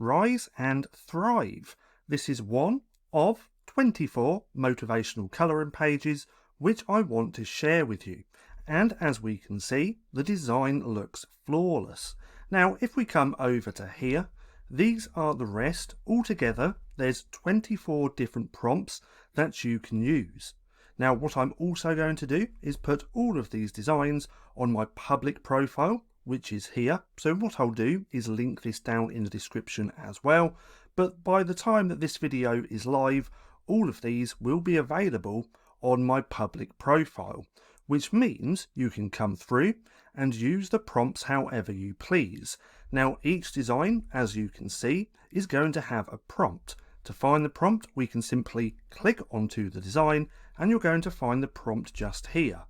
Rise and Thrive. This is one of 24 motivational colouring pages which I want to share with you. And as we can see, the design looks flawless. Now, if we come over to here, these are the rest. Altogether, there's 24 different prompts that you can use. Now, what I'm also going to do is put all of these designs on my public profile, which is here. So what I'll do is link this down in the description as well. But by the time that this video is live, all of these will be available on my public profile, which means you can come through and use the prompts however you please. Now, each design, as you can see, is going to have a prompt. To find the prompt, we can simply click onto the design and you're going to find the prompt just here.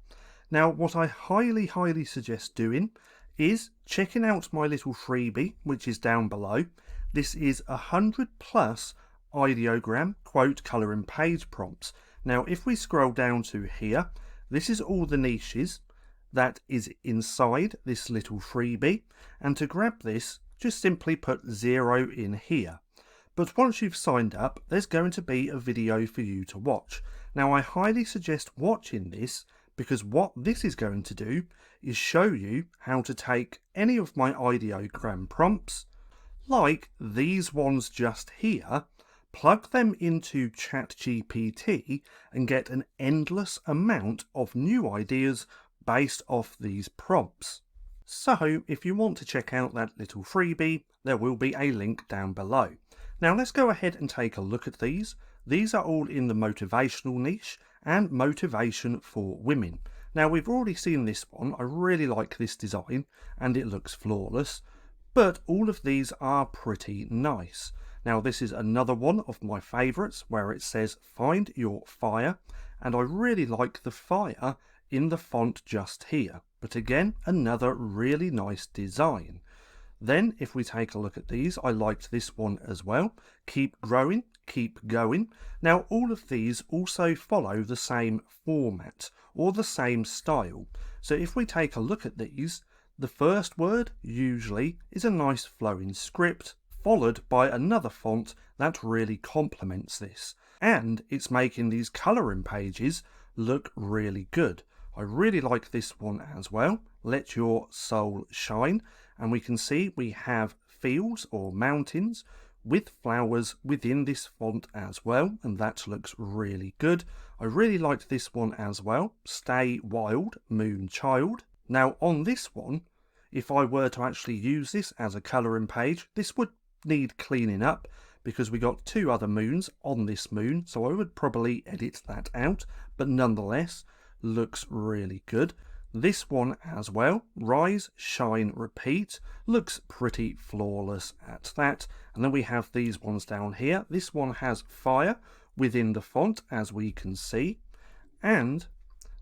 Now, what I highly suggest doing is checking out my little freebie, which is down below. This is 100 plus ideogram quote colouring page prompts. Now, if we scroll down to here, this is all the niches that is inside this little freebie. And to grab this, just simply put 0 in here. But once you've signed up, there's going to be a video for you to watch. Now, I highly suggest watching this because what this is going to do is show you how to take any of my ideogram prompts, like these ones just here, plug them into ChatGPT and get an endless amount of new ideas based off these prompts. So if you want to check out that little freebie, there will be a link down below. Now let's go ahead and take a look at these. These are all in the motivational niche and motivation for women. Now we've already seen this one. I really like this design and it looks flawless, but all of these are pretty nice. Now this is another one of my favourites where it says find your fire, and I really like the fire in the font just here. But again, another really nice design. Then if we take a look at these, I liked this one as well. Keep growing, keep going. Now all of these also follow the same format or the same style. So if we take a look at these, the first word usually is a nice flowing script, followed by another font that really complements this. And it's making these colouring pages look really good. I really like this one as well. Let your soul shine. And we can see we have fields or mountains with flowers within this font as well. And that looks really good. I really liked this one as well. Stay wild, moon child. Now on this one, if I were to actually use this as a colouring page, this would need cleaning up because we got 2 other moons on this moon. So I would probably edit that out. But nonetheless, looks really good. This one as well, rise, shine, repeat, looks pretty flawless at that. And then we have these ones down here. This one has fire within the font, as we can see. And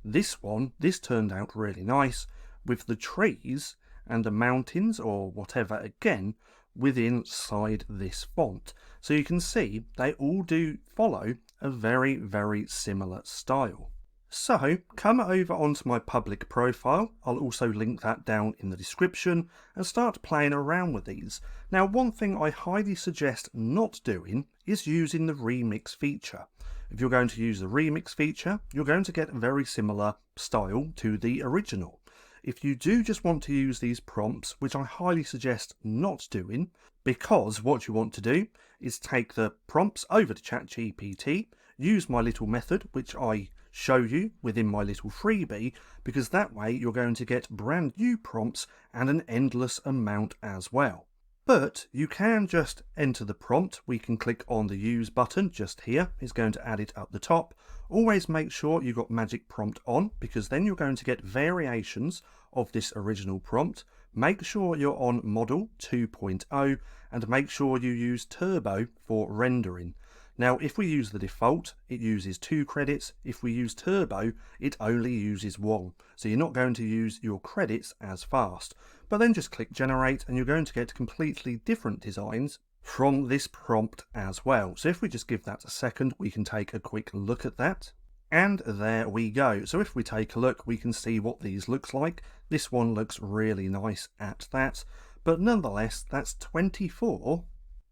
this one, this turned out really nice with the trees and the mountains or whatever again within inside this font. So you can see they all do follow a very similar style. So come over onto my public profile. I'll also link that down in the description and start playing around with these. Now, one thing I highly suggest not doing is using the remix feature. If you're going to use the remix feature, you're going to get a very similar style to the original. If you do just want to use these prompts, which I highly suggest not doing, because what you want to do is take the prompts over to ChatGPT, use my little method, which I show you within my little freebie, because that way you're going to get brand new prompts and an endless amount as well. But you can just enter the prompt. We can click on the use button just here. It's going to add it up the top. Always make sure you've got magic prompt on, because then you're going to get variations of this original prompt. Make sure you're on model 2.0 and make sure you use turbo for rendering. Now, if we use the default, it uses 2 credits. If we use turbo, it only uses 1. So you're not going to use your credits as fast. But then just click generate and you're going to get completely different designs from this prompt as well. So if we just give that a second, we can take a quick look at that. And there we go. So if we take a look, we can see what these looks like. This one looks really nice at that. But nonetheless, that's 24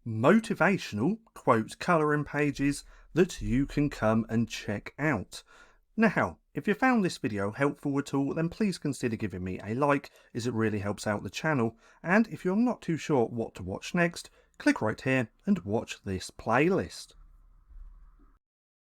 motivational quote colouring pages that you can come and check out. Now, if you found this video helpful at all, then please consider giving me a like, as it really helps out the channel. And if you're not too sure what to watch next, click right here and watch this playlist.